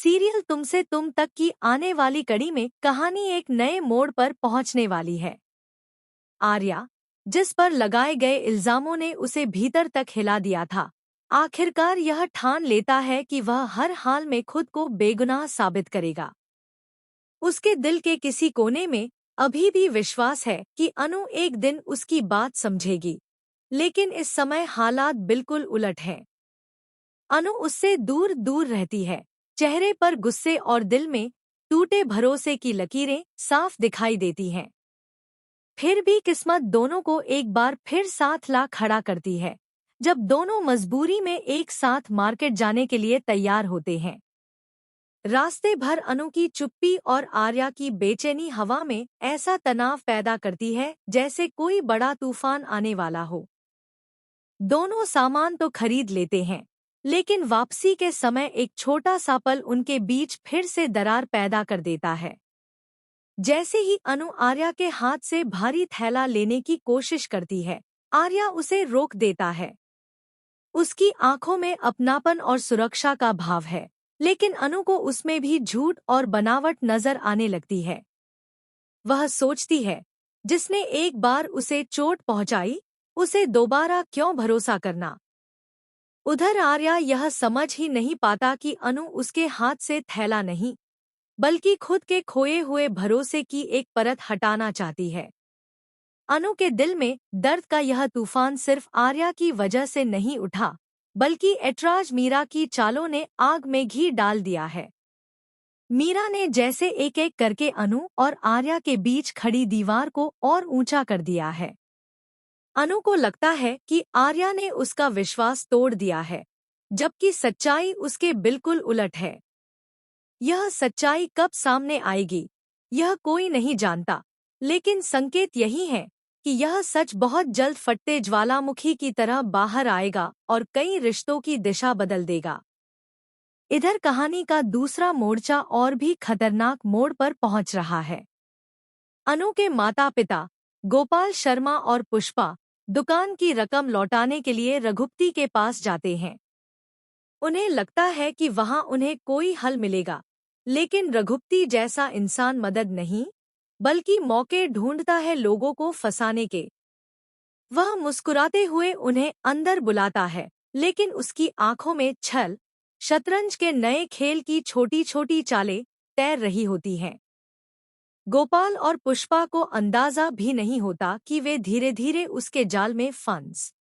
Serial तुमसे तुम तक की आने वाली कड़ी में कहानी एक नए मोड़ पर पहुंचने वाली है। आर्या, जिस पर लगाए गए इल्जामों ने उसे भीतर तक हिला दिया था, आखिरकार यह ठान लेता है कि वह हर हाल में खुद को बेगुनाह साबित करेगा। उसके दिल के किसी कोने में अभी भी विश्वास है कि अनु एक दिन उसकी बात समझेगी, लेकिन इस समय हालात बिल्कुल उलट हैं। अनु उससे दूर दूर रहती है, चेहरे पर गुस्से और दिल में टूटे भरोसे की लकीरें साफ दिखाई देती हैं। फिर भी किस्मत दोनों को एक बार फिर साथ ला खड़ा करती है, जब दोनों मजबूरी में एक साथ मार्केट जाने के लिए तैयार होते हैं। रास्ते भर अनु की चुप्पी और आर्या की बेचैनी हवा में ऐसा तनाव पैदा करती है जैसे कोई बड़ा तूफान आने वाला हो। दोनों सामान तो खरीद लेते हैं, लेकिन वापसी के समय एक छोटा सा पल उनके बीच फिर से दरार पैदा कर देता है। जैसे ही अनु आर्या के हाथ से भारी थैला लेने की कोशिश करती है, आर्या उसे रोक देता है। उसकी आंखों में अपनापन और सुरक्षा का भाव है, लेकिन अनु को उसमें भी झूठ और बनावट नजर आने लगती है। वह सोचती है, जिसने एक बार उसे चोट पहुंचाई, उसे दोबारा क्यों भरोसा करना। उधर आर्या यह समझ ही नहीं पाता कि अनु उसके हाथ से थैला नहीं, बल्कि खुद के खोए हुए भरोसे की एक परत हटाना चाहती है। अनु के दिल में दर्द का यह तूफान सिर्फ आर्या की वजह से नहीं उठा, बल्कि ऐतराज मीरा की चालों ने आग में घी डाल दिया है। मीरा ने जैसे एक एक करके अनु और आर्या के बीच खड़ी दीवार को और ऊंचा कर दिया है। अनु को लगता है कि आर्या ने उसका विश्वास तोड़ दिया है, जबकि सच्चाई उसके बिल्कुल उलट है। यह सच्चाई कब सामने आएगी, यह कोई नहीं जानता, लेकिन संकेत यही है कि यह सच बहुत जल्द फटते ज्वालामुखी की तरह बाहर आएगा और कई रिश्तों की दिशा बदल देगा। इधर कहानी का दूसरा मोर्चा और भी खतरनाक मोड़ पर पहुंच रहा है। अनु के माता-पिता गोपाल शर्मा और पुष्पा दुकान की रकम लौटाने के लिए रघुपति के पास जाते हैं। उन्हें लगता है कि वहां उन्हें कोई हल मिलेगा, लेकिन रघुपति जैसा इंसान मदद नहीं, बल्कि मौके ढूंढता है लोगों को फंसाने के। वह मुस्कुराते हुए उन्हें अंदर बुलाता है, लेकिन उसकी आंखों में छल, शतरंज के नए खेल की छोटी छोटी चालें तैर रही होती हैं। गोपाल और पुष्पा को अंदाजा भी नहीं होता कि वे धीरे धीरे उसके जाल में फंस